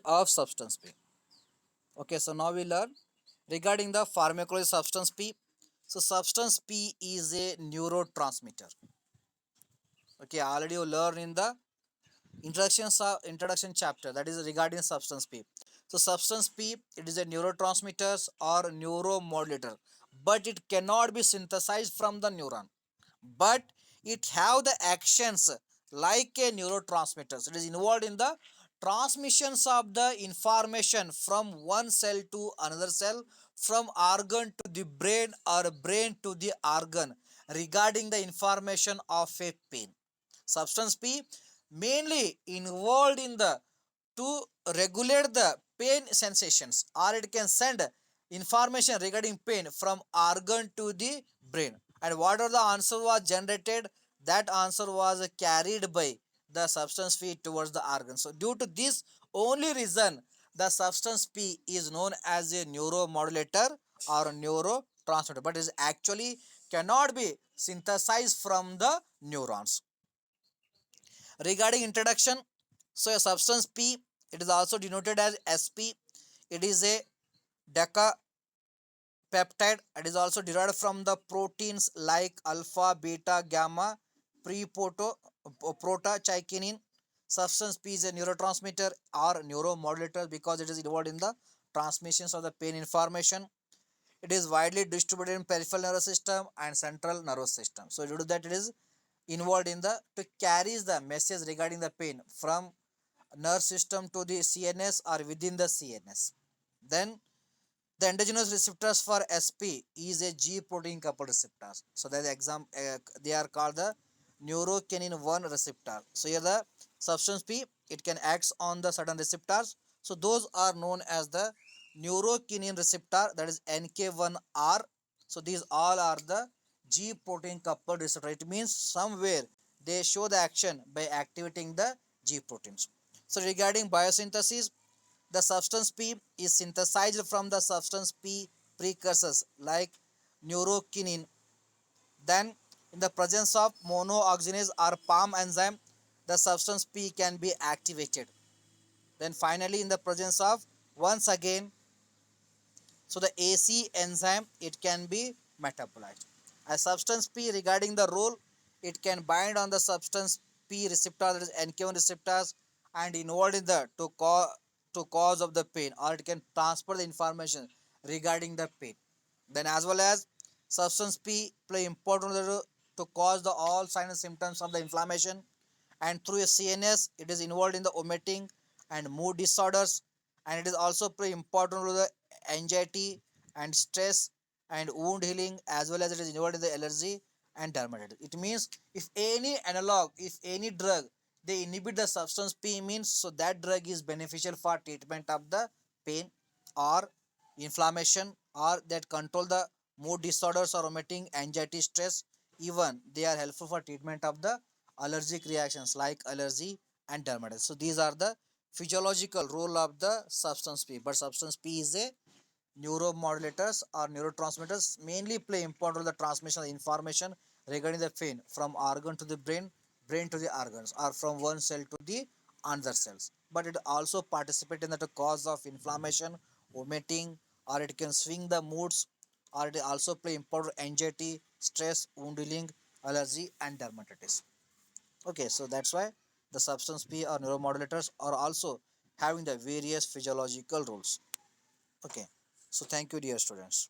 of substance P. Okay, so now we learn regarding the pharmacology substance P. So substance P is a neurotransmitter. Okay, already you learn in the introduction chapter, that is regarding substance P. So substance P, it is a neurotransmitter or neuromodulator, but it cannot be synthesized from the neuron. But it have the actions like a neurotransmitter. So it is involved in the transmissions of the information from one cell to another cell, from organ to the brain or brain to the organ regarding the information of a pain. Substance P mainly involved in the to regulate the pain sensations, or it can send information regarding pain from organ to the brain, and whatever the answer was generated, that answer was carried by the substance P towards the organ. So due to this only reason, the substance P is known as a neuromodulator or a neurotransmitter, but is actually cannot be synthesized from the neurons. Regarding introduction, so a substance P, it is also denoted as SP. It is a decapeptide. It is also derived from the proteins like alpha, beta, gamma, protochitin. Substance P is a neurotransmitter or neuromodulator because it is involved in the transmissions of the pain information. It is widely distributed in peripheral nervous system and central nervous system. So due to that, it is involved in the to carries the message regarding the pain from nerve system to the CNS or within the CNS. Then the endogenous receptors for SP is a G protein coupled receptors. So that they are called the neurokinin 1 receptor. So here the substance P, it can act on the certain receptors. So those are known as the neurokinin receptor, that is NK1R. So these all are the G protein coupled receptor. It means somewhere they show the action by activating the G proteins. So regarding biosynthesis, the substance P is synthesized from the substance P precursors like neurokinin. Then, in the presence of monooxygenase or PAM enzyme, the substance P can be activated. Then, finally, in the presence of once again, so the AC enzyme, it can be metabolized. A substance P regarding the role, it can bind on the substance P receptor, that is NK1 receptors, and involved in the to cause of the pain, or it can transfer the information regarding the pain. Then as well as substance P play important role to cause the all signs and symptoms of the inflammation, and through a CNS it is involved in the vomiting and mood disorders, and it is also play important role in the anxiety and stress and wound healing, as well as it is involved in the allergy and dermatitis. It means if any analog, if any drug they inhibit the substance P means, so that drug is beneficial for treatment of the pain or inflammation, or that control the mood disorders or vomiting, anxiety, stress. Even they are helpful for treatment of the allergic reactions like allergy and dermatitis. So these are the physiological role of the substance P. But substance P is a neuromodulators or neurotransmitters mainly play important role in the transmission of information regarding the pain from organ to the brain, brain to the organs, or from one cell to the another cells. But it also participate in the cause of inflammation, vomiting, or it can swing the moods, or it also play important anxiety, stress, wound healing, allergy, and dermatitis. Okay, so that's why the substance P or neuromodulators are also having the various physiological roles. Okay, so thank you, dear students.